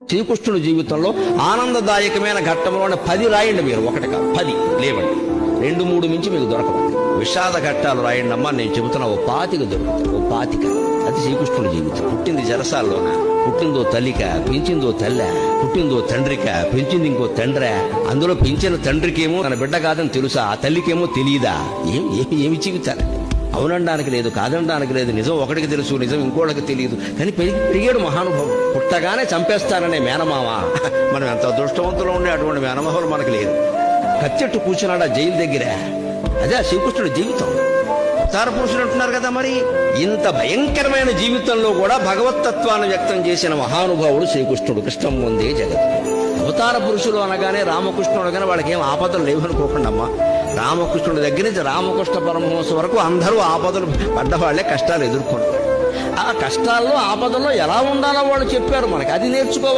శ్రీకృష్ణుడి జీవితంలో ఆనందదాయకమైన ఘట్టంలోనే 10 రాయండి. మీరు ఒకటి కాదు 10 లేవండి, 2-3 మించి మీకు దొరకవు. విషాద ఘట్టాలు రాయండి అమ్మా. నేను చెబుతున్నా, ఓ 25 దొరుకుతుంది. ఓ 25 అది శ్రీకృష్ణుడి జీవితం. పుట్టింది జరసాల్లోన, పుట్టిందో తల్లిక, పెంచిందో తల్లె, పుట్టిందో తండ్రిక, పెంచింది ఇంకో తండ్రే. అందులో పెంచిన తండ్రికేమో తన బిడ్డ కాదని తెలుసా, ఆ తల్లికేమో తెలియదా? ఏమి జీవితాలు. అవునడానికి లేదు, కాదనడానికి లేదు. నిజం ఒకటికి తెలుసు, నిజం ఇంకోటికి తెలియదు. కానీ పెరిగాడు మహానుభావుడు. పుట్టగానే చంపేస్తాననే మేనమామ. మనం ఎంత అదృష్టవంతులు ఉండే అటువంటి మేనమామలు మనకు లేదు. కచ్చెట్టు కూర్చున్నాడు ఆ జైలు దగ్గర. అదే శ్రీకృష్ణుడి జీవితం. అవతార పురుషులు అంటున్నారు కదా, మరి ఇంత భయంకరమైన జీవితంలో కూడా భగవత్తత్వాన్ని వ్యక్తం చేసిన మహానుభావుడు శ్రీకృష్ణుడు. కృష్ణం ముందే జగత్. అవతార పురుషులు అనగానే రామకృష్ణుడు అనగానే వాళ్ళకి ఏం ఆపదలు లేవనుకోకుండా అమ్మా. రామకృష్ణుడి దగ్గర నుంచి రామకృష్ణ పరమహంస వరకు అందరూ ఆపదలు పడ్డవాళ్లే, కష్టాలు ఎదుర్కొంటారు. ఆ కష్టాల్లో ఆపదల్లో ఎలా ఉండాలో వాళ్ళు చెప్పారు మనకి. అది నేర్చుకోవాలి.